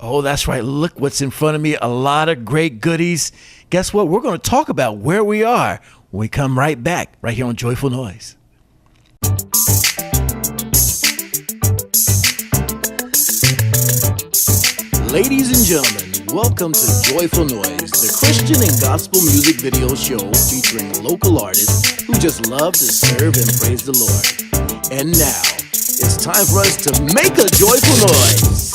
Oh, that's right. Look what's in front of me. A lot of great goodies. Guess what? We're going to talk about where we are when we come right back, right here on Joyful Noise. Ladies and gentlemen, welcome to Joyful Noise, the Christian and gospel music video show featuring local artists who just love to serve and praise the Lord. And now, it's time for us to make a joyful noise.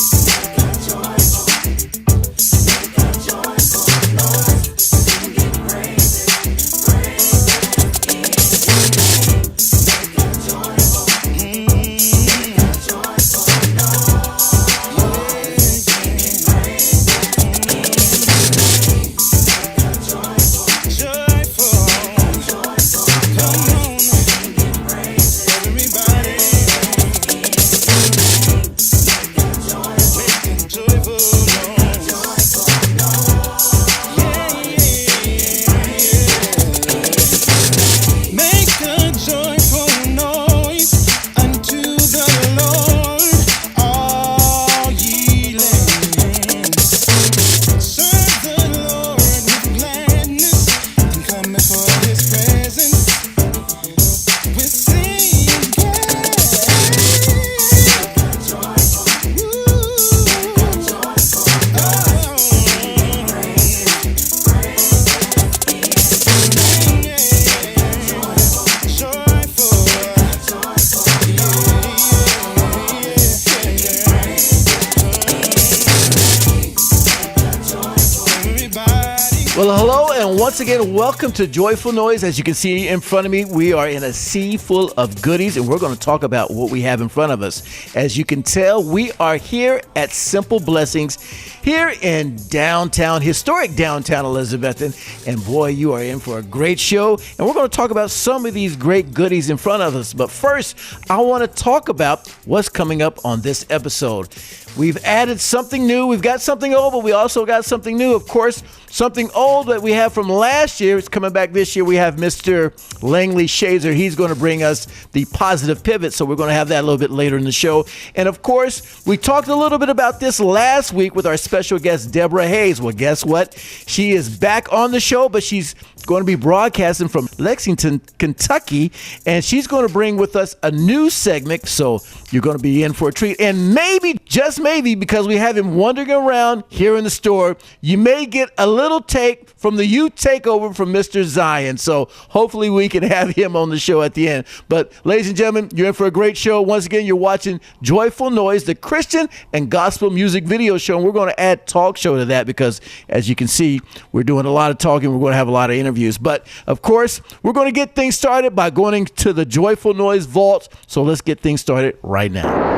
Well, hello, and once again, welcome to Joyful Noise. As you can see in front of me, we are in a sea full of goodies, and we're going to talk about what we have in front of us. As you can tell, we are here at Simple Blessings, here in historic downtown Elizabethton. And boy, you are in for a great show, and we're going to talk about some of these great goodies in front of us. But first, I want to talk about what's coming up on this episode. We've added something new. We've got something old, but we also got something new. Of course, something old that we have from last year is coming back this year. We have Mr. Langley Shazor. He's going to bring us the positive pivot, so we're going to have that a little bit later in the show. And of course, we talked a little bit about this last week with our special guest, Debra Hayes. Well, guess what? She is back on the show, but she's going to be broadcasting from Lexington, Kentucky, and she's going to bring with us a new segment, so you're going to be in for a treat. And maybe, just maybe, because we have him wandering around here in the store, you may get a little take from the youth takeover from Mr. Zion. So hopefully we can have him on the show at the end. But ladies and gentlemen, you're in for a great show. Once again, you're watching Joyful Noise, the Christian and gospel music video show. And we're going to add talk show to that because, as you can see, we're doing a lot of talking. We're going to have a lot of interviews. But of course, we're going to get things started by going to the Joyful Noise vault. So let's get things started right now.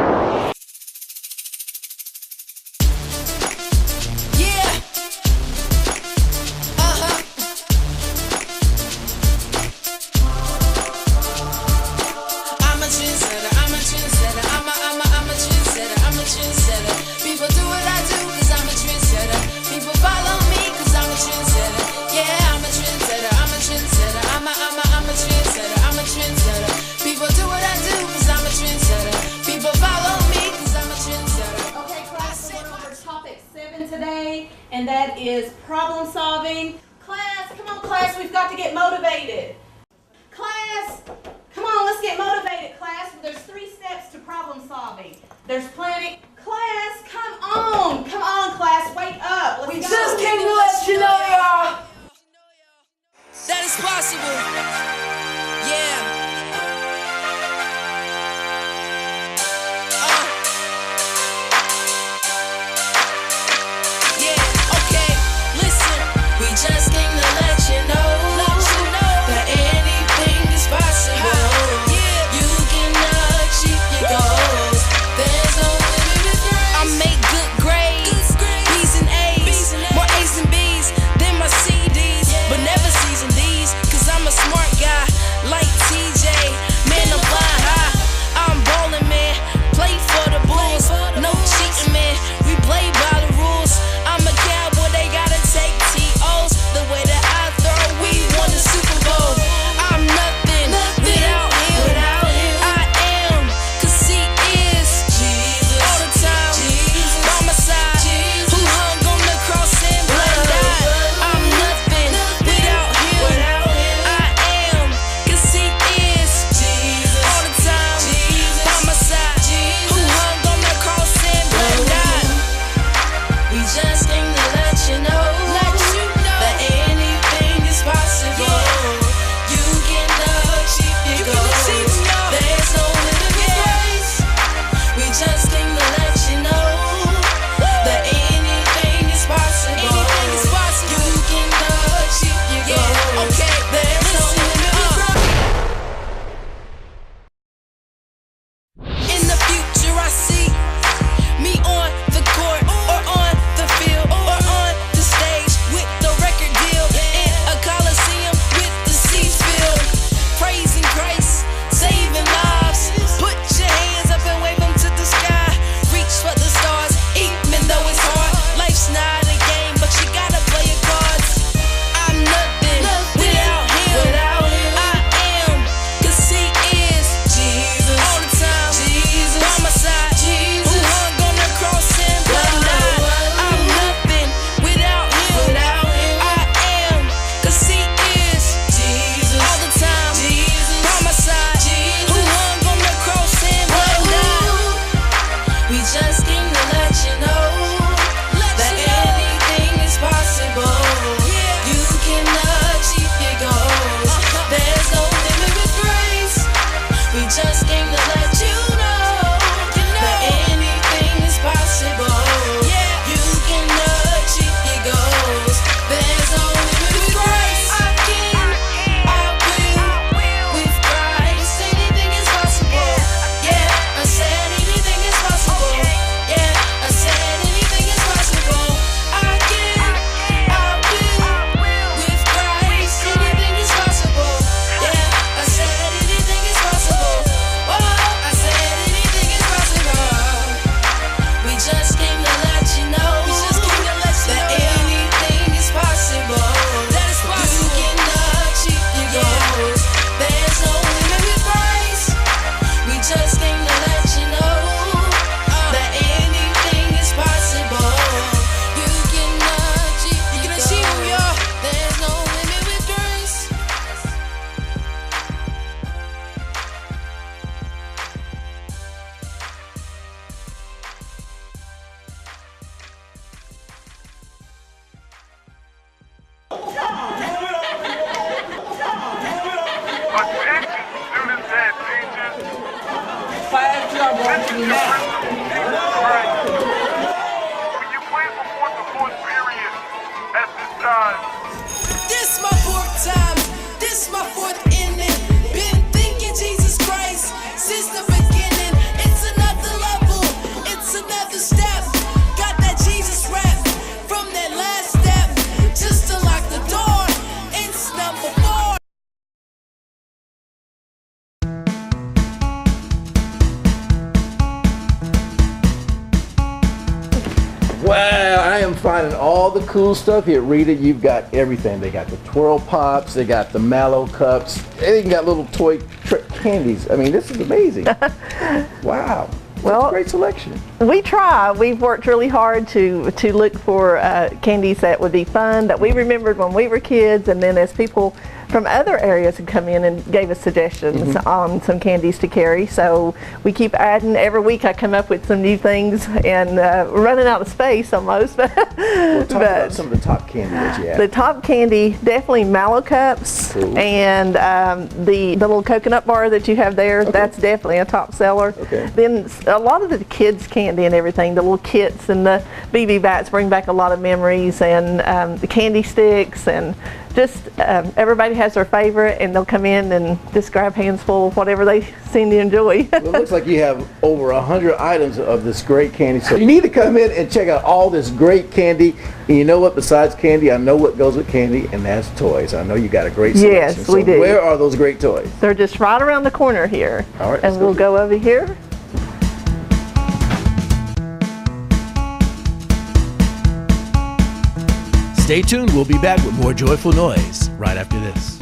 And that is problem solving. Class, come on class, we've got to get motivated. Class, come on, let's get motivated, class. There's 3 steps to problem solving. There's planning. Class, come on class, wake up. Let's We go. just came to let you know, y'all, that is possible. Yeah. Just came to let you know that anything is possible. You can achieve your goals. There's no limit. I make good grades. Wow, I am finding all the cool stuff here. Rita, you've got everything. They got the twirl pops, they got the mallow cups, they even got little toy candies. I mean, this is amazing. Wow. Well, great selection. We try. We've worked really hard to look for candies that would be fun, that we remembered when we were kids, and then as people from other areas had come in and gave us suggestions on some candies to carry. So we keep adding. Every week I come up with some new things, and we're running out of space almost. Well, talk about some of the top candy that you have. The top candy, definitely mallow cups. Cool. And the little coconut bar that you have there, that's definitely a top seller. Okay. Then a lot of the kids' candy and everything, the little kits and the BB bats bring back a lot of memories, and the candy sticks, and just everybody has their favorite, and they'll come in and just grab hands full of whatever they seem to enjoy. Well, it looks like you have over 100 items of this great candy. So you need to come in and check out all this great candy. And you know what? Besides candy, I know what goes with candy, and that's toys. I know you got a great selection. Yes, we do. Where are those great toys? They're just right around the corner here. All right, and we'll go over here. Stay tuned. We'll be back with more Joyful Noise right after this.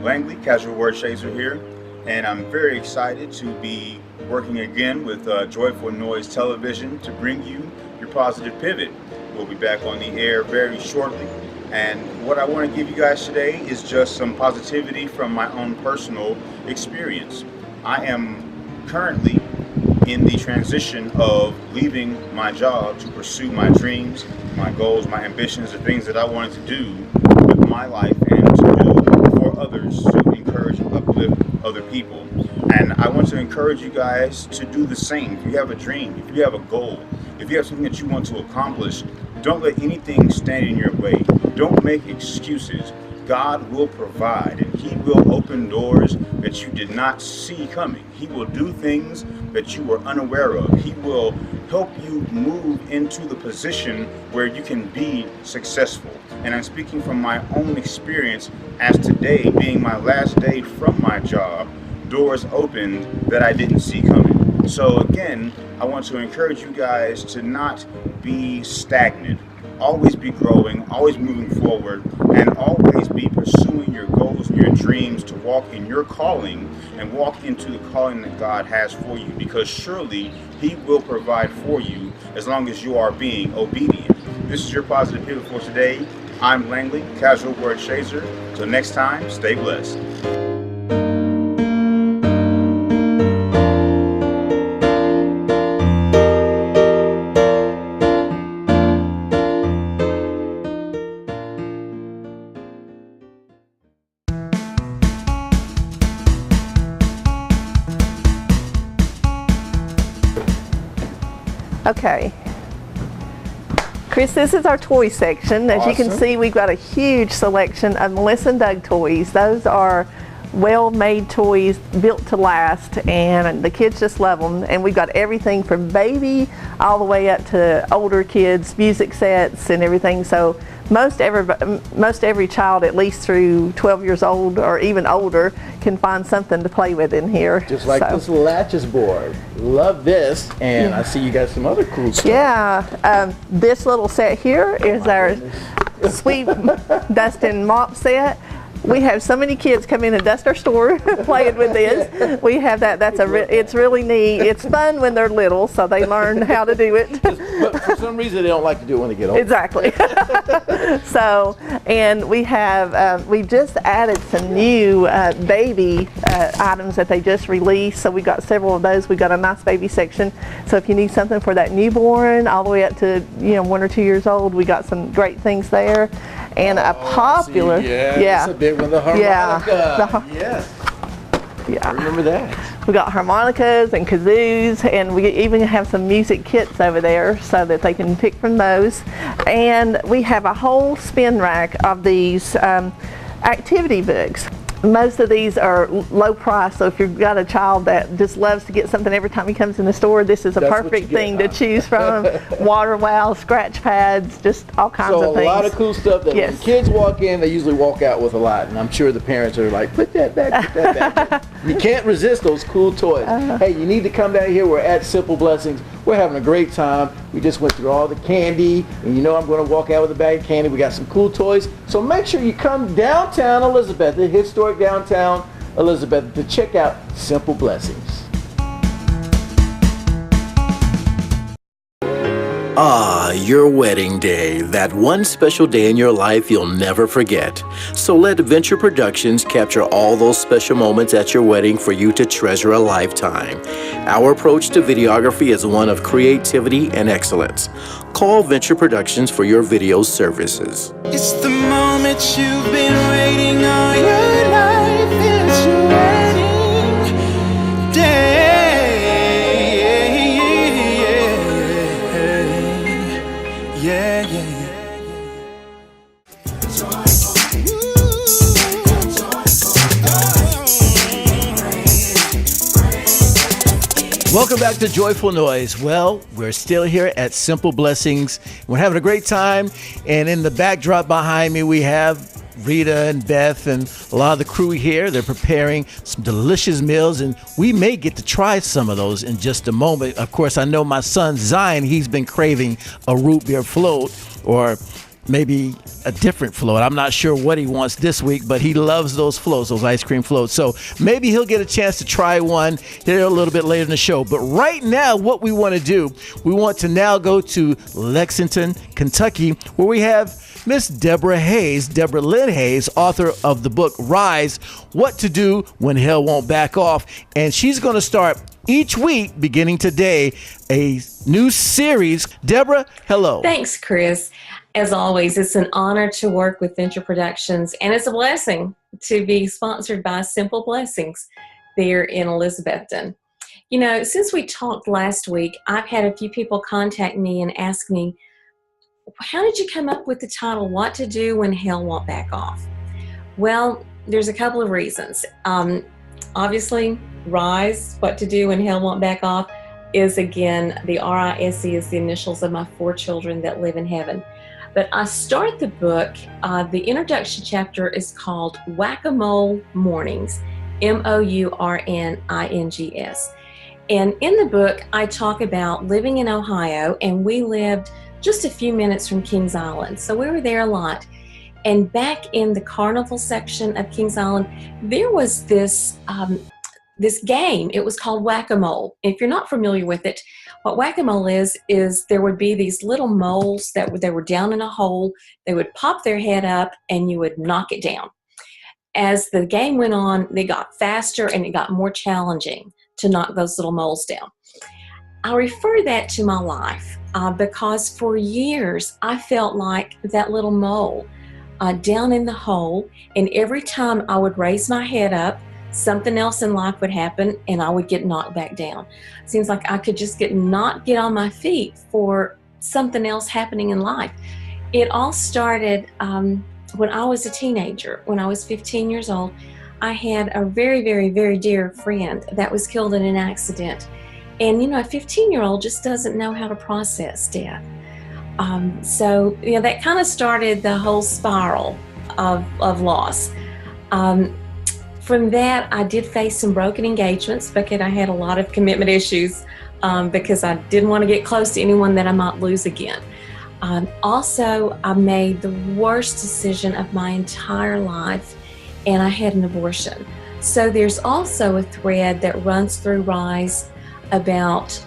Langley Shazor here, and I'm very excited to be working again with Joyful Noise Television to bring you your positive pivot. We'll be back on the air very shortly, and what I want to give you guys today is just some positivity from my own personal experience. I am currently in the transition of leaving my job to pursue my dreams, my goals, my ambitions, the things that I wanted to do with my life and to do for others, to encourage and uplift other people. And I want to encourage you guys to do the same. If you have a dream, if you have a goal, if you have something that you want to accomplish, don't let anything stand in your way. Don't make excuses. God will provide, and He will open doors that you did not see coming. He will do things that you were unaware of. He will help you move into the position where you can be successful. And I'm speaking from my own experience, as today being my last day from my job, doors opened that I didn't see coming. So again, I want to encourage you guys to not be stagnant. Always be growing, always moving forward, and always be pursuing your goals and your dreams to walk in your calling and walk into the calling that God has for you, because surely He will provide for you as long as you are being obedient. This is your positive pivot for today. I'm Langley Shazor. Till next time, stay blessed. Okay. Chris, this is our toy section. As you can see, we've got a huge selection of Melissa and Doug toys. Those are well-made toys, built to last, and the kids just love them. And we've got everything from baby all the way up to older kids, music sets and everything. So most every child, at least through 12 years old or even older, can find something to play with in here. Just like this latches board. Love this. And yeah. I see you got some other cool stuff. Yeah. This little set here is our sweep dust and mop set. We have so many kids come in and dust our store playing with this. We have that. It's really neat. It's fun when they're little, so they learn how to do it. But for some reason, they don't like to do it when they get older. Exactly. So, and we have we've just added some new baby items that they just released. So we got several of those. We got a nice baby section. So if you need something for that newborn, all the way up to 1 or 2 years old, we got some great things there. And a popular, yeah, it's a big one, the harmonica. Yeah, yes. Yeah. I remember that. We got harmonicas and kazoos, and we even have some music kits over there so that they can pick from those. And we have a whole spin rack of these activity books. Most of these are low price, so if you've got a child that just loves to get something every time he comes in the store, this is a perfect thing to choose from. Water wow, scratch pads, just all kinds of things. So a lot of cool stuff that when kids walk in, they usually walk out with a lot, and I'm sure the parents are like, put that back, put that back. You can't resist those cool toys. Hey, you need to come down here. We're at Simple Blessings. We're having a great time. We just went through all the candy, and you know I'm going to walk out with a bag of candy. We got some cool toys. So make sure you come downtown Elizabethton, historic downtown Elizabethton, to check out Simple Blessings. Ah, your wedding day, that one special day in your life you'll never forget. So let Venture Productions capture all those special moments at your wedding for you to treasure a lifetime. Our approach to videography is one of creativity and excellence. Call Venture Productions for your video services. It's the moment you've been waiting all your life. It's your wedding day. Yeah, yeah, yeah. Welcome back to Joyful Noise. Well, we're still here at Simple Blessings. We're having a great time, and in the backdrop behind me we have Rita and Beth and a lot of the crew here. They're preparing some delicious meals, and we may get to try some of those in just a moment. Of course, I know my son Zion, he's been craving a root beer float, or maybe a different float. I'm not sure what he wants this week, but he loves those floats, those ice cream floats. So maybe he'll get a chance to try one here a little bit later in the show. But right now, what we want to do, we want to now go to Lexington, Kentucky, where we have Miss Debra Hayes, Debra Lynn Hayes, author of the book Rise, What to Do When Hell Won't Back Off. And she's going to start each week, beginning today, a new series. Debra, hello. Thanks, Chris. As always, it's an honor to work with Venture Productions, and it's a blessing to be sponsored by Simple Blessings there in Elizabethton. You know, since we talked last week, I've had a few people contact me and ask me, how did you come up with the title, What to Do When Hell Won't Back Off? Well, there's a couple of reasons. Obviously, Rise, What to Do When Hell Won't Back Off, is again, the R-I-S-E is the initials of my 4 children that live in heaven. But I start the book, the introduction chapter is called Whack-A-Mole Mornings, M-O-U-R-N-I-N-G-S. And in the book, I talk about living in Ohio, and we lived just a few minutes from Kings Island. So we were there a lot. And back in the carnival section of Kings Island, there was this game. It was called Whack-A-Mole. If you're not familiar with it, what Whack-A-Mole is there would be these little moles that they were down in a hole. They would pop their head up and you would knock it down. As the game went on, they got faster and it got more challenging to knock those little moles down. I refer that to my life because for years I felt like that little mole down in the hole, and every time I would raise my head up, something else in life would happen and I would get knocked back down. Seems like I could just not get on my feet for something else happening in life. It all started when I was a teenager. When I was 15 years old, I had a very, very, very dear friend that was killed in an accident. And you know, a 15-year-old just doesn't know how to process death. So you know, that kind of started the whole spiral of loss. From that, I did face some broken engagements because I had a lot of commitment issues because I didn't want to get close to anyone that I might lose again. Also, I made the worst decision of my entire life, and I had an abortion. So there's also a thread that runs through Rise about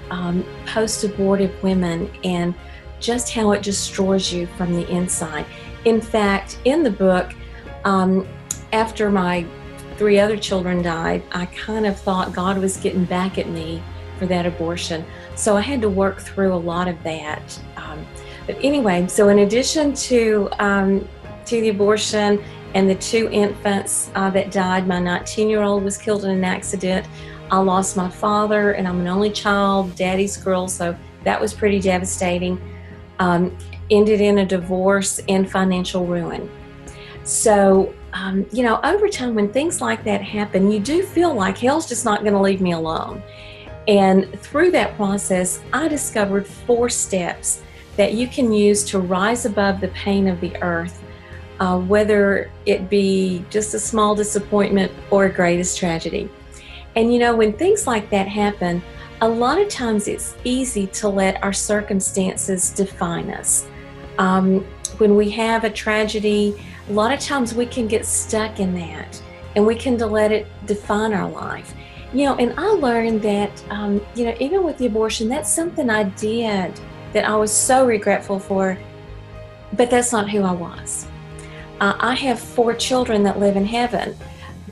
post-abortive women and just how it destroys you from the inside. In fact, in the book, after my 3 other children died, I kind of thought God was getting back at me for that abortion. So I had to work through a lot of that. But anyway, so in addition to the abortion and the 2 infants that died, my 19-year-old was killed in an accident. I lost my father, and I'm an only child, daddy's girl, so that was pretty devastating. Ended in a divorce and financial ruin. So, over time when things like that happen, you do feel like hell's just not going to leave me alone. And through that process, I discovered 4 steps that you can use to rise above the pain of the earth, whether it be just a small disappointment or a greatest tragedy. And when things like that happen, a lot of times it's easy to let our circumstances define us. When we have a tragedy, a lot of times we can get stuck in that, and we can let it define our life. And I learned that, even with the abortion, that's something I did that I was so regretful for, but that's not who I was. I have 4 children that live in heaven,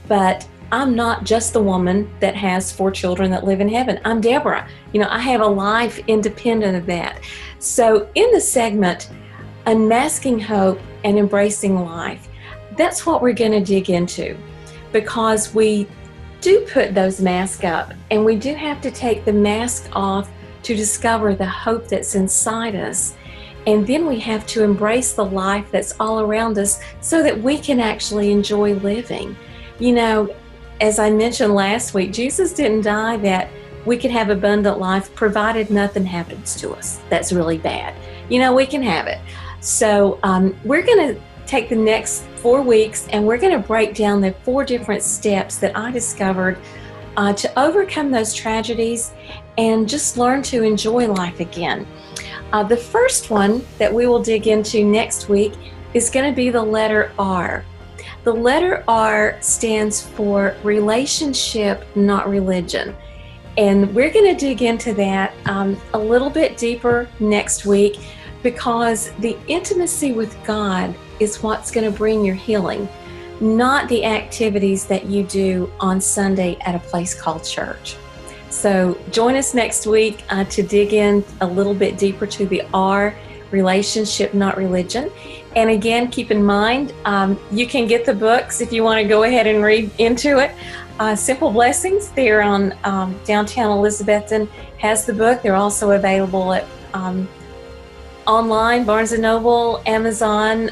but I'm not just the woman that has 4 children that live in heaven. I'm Debra. I have a life independent of that. So in the segment, Unmasking Hope and Embracing Life, that's what we're going to dig into, because we do put those masks up, and we do have to take the mask off to discover the hope that's inside us. And then we have to embrace the life that's all around us so that we can actually enjoy living. As I mentioned last week, Jesus didn't die that we could have abundant life, provided nothing happens to us that's really bad. We can have it. So we're going to take the next 4 weeks, and we're going to break down the 4 different steps that I discovered to overcome those tragedies and just learn to enjoy life again. The first one that we will dig into next week is going to be the letter R. The letter R stands for relationship, not religion. And we're going to dig into that a little bit deeper next week, because the intimacy with God is what's going to bring your healing, not the activities that you do on Sunday at a place called church. So join us next week to dig in a little bit deeper to the R, relationship, not religion. And again, keep in mind, you can get the books if you want to go ahead and read into it. Simple Blessings, they're on downtown Elizabethton, has the book. They're also available at online, Barnes & Noble, Amazon.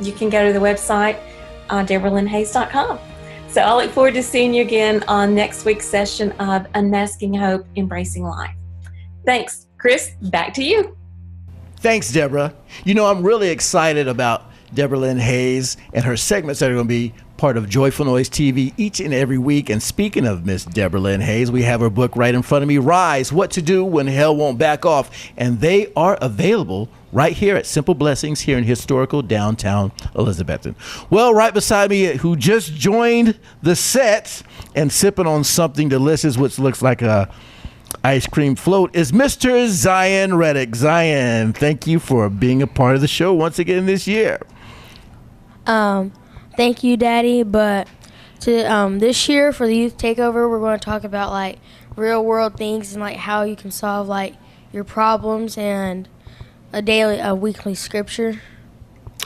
You can go to the website, DebraLynnHayes.com. So I look forward to seeing you again on next week's session of Unmasking Hope, Embracing Life. Thanks. Chris, back to you. Thanks, Debra. I'm really excited about Debra Lynn Hayes and her segments that are going to be part of Joyful Noise TV each and every week. And speaking of Miss Debra Lynn Hayes, we have her book right in front of me, Rise, What to Do When Hell Won't Back Off. And they are available right here at Simple Blessings here in historical downtown Elizabethton. Well, right beside me, who just joined the set and sipping on something delicious, which looks like a ice cream float, is Mr. Zion Reddick. Zion, thank you for being a part of the show once again this year. Thank you, Daddy. But this year for the Youth Takeover, we're going to talk about real world things and how you can solve your problems, and a weekly scripture.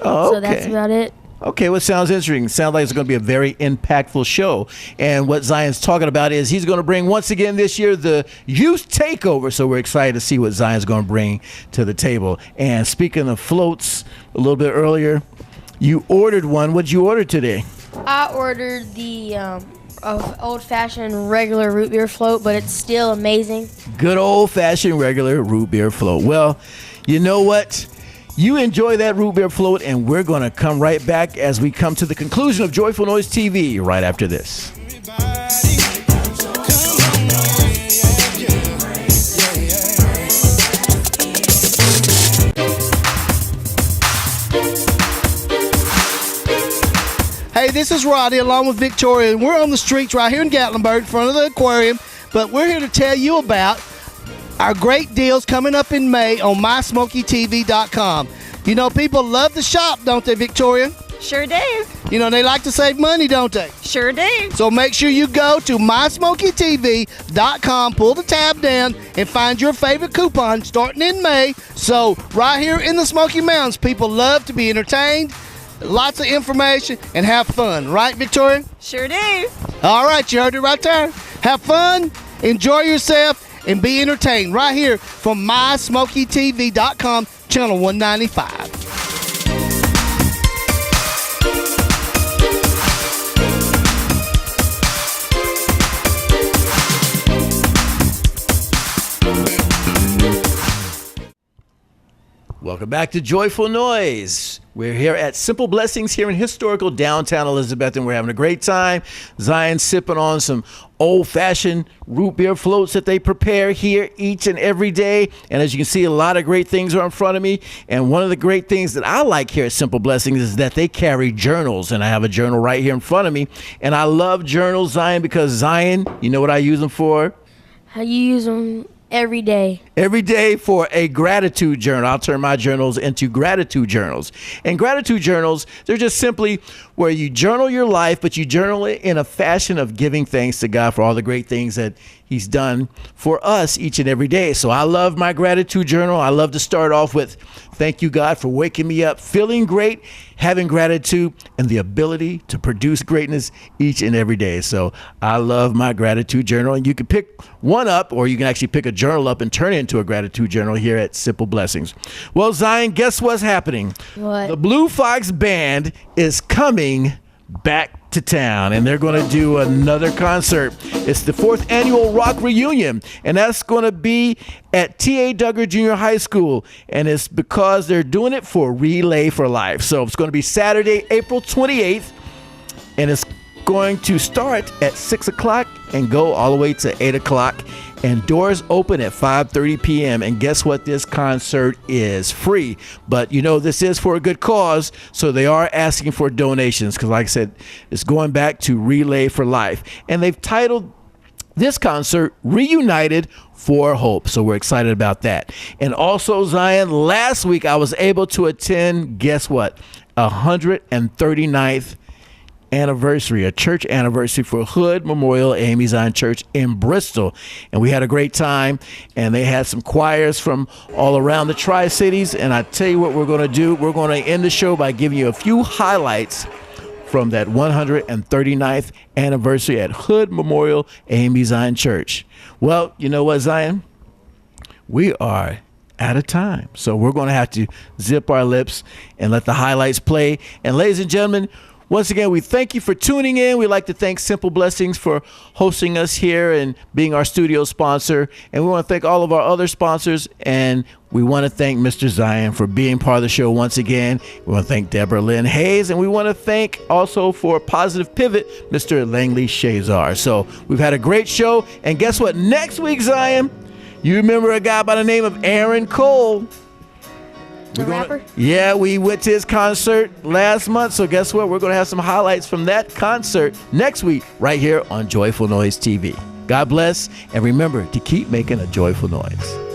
Oh, okay. So that's about it. Okay, well, sounds interesting. Sounds like it's going to be a very impactful show. And what Zion's talking about is he's going to bring, once again this year, the Youth Takeover. So we're excited to see what Zion's going to bring to the table. And speaking of floats, a little bit earlier, you ordered one. What'd you order today? I ordered the old-fashioned regular root beer float, but it's still amazing. Good old-fashioned regular root beer float. Well, you know what? You enjoy that root beer float, and we're going to come right back as we come to the conclusion of Joyful Noise TV right after this. Hey, this is Roddy along with Victoria, and we're on the streets right here in Gatlinburg in front of the aquarium, but we're here to tell you about our great deals coming up in May on MySmokyTV.com. People love to shop, don't they, Victoria? Sure do. They like to save money, don't they? Sure do. So make sure you go to MySmokyTV.com, pull the tab down, and find your favorite coupon starting in May. So right here in the Smoky Mountains, people love to be entertained, lots of information, and have fun. Right, Victoria? Sure do. All right, you heard it right there. Have fun, enjoy yourself, and be entertained right here from mysmokytv.com, channel 195. Welcome back to Joyful Noise. We're here at Simple Blessings here in historical downtown Elizabethton. We're having a great time. Zion's sipping on some old-fashioned root beer floats that they prepare here each and every day. And as you can see, a lot of great things are in front of me. And one of the great things that I like here at Simple Blessings is that they carry journals. And I have a journal right here in front of me. And I love journals, Zion, because Zion, you know what I use them for? How you use them every day. Every day for a gratitude journal. I'll turn my journals into gratitude journals. And gratitude journals, they're just simply where you journal your life, but you journal it in a fashion of giving thanks to God for all the great things that He's done for us each and every day. So I love my gratitude journal. I love to start off with, thank you, God, for waking me up, feeling great, having gratitude, and the ability to produce greatness each and every day. So I love my gratitude journal. And you can pick one up, or you can actually pick a journal up and turn it into a gratitude journal here at Simple Blessings. Well, Zion, guess what's happening? What? The Blue Fox Band is coming back to town, and they're going to do another concert. It's the 4th annual rock reunion, and that's going to be at T.A. Duggar Junior High School, and it's because they're doing it for Relay for Life. So it's going to be Saturday, April 28th, and it's going to start at 6 o'clock and go all the way to 8 o'clock. And doors open at 5:30 p.m. And guess what? This concert is free. But, you know, this is for a good cause, so they are asking for donations because, like I said, it's going back to Relay for Life. And they've titled this concert Reunited for Hope. So we're excited about that. And also, Zion, last week I was able to attend, guess what? 139th anniversary, a church anniversary for Hood Memorial A.M.E. Zion Church in Bristol. And we had a great time, and they had some choirs from all around the Tri-Cities. And I tell you what we're going to do. We're going to end the show by giving you a few highlights from that 139th anniversary at Hood Memorial A.M.E. Zion Church. Well, you know what, Zion? We are out of time. So we're going to have to zip our lips and let the highlights play. And ladies and gentlemen, once again, we thank you for tuning in. We'd like to thank Simple Blessings for hosting us here and being our studio sponsor. And we want to thank all of our other sponsors. And we want to thank Mr. Zion for being part of the show once again. We want to thank Debra Hayes. And we want to thank also for Positive Pivot, Mr. Langley Shazor. So we've had a great show. And guess what? Next week, Zion, you remember a guy by the name of Aaron Cole. Rapper? Yeah, we went to his concert last month. So guess what? We're going to have some highlights from that concert next week right here on Joyful Noise TV. God bless, and remember to keep making a joyful noise.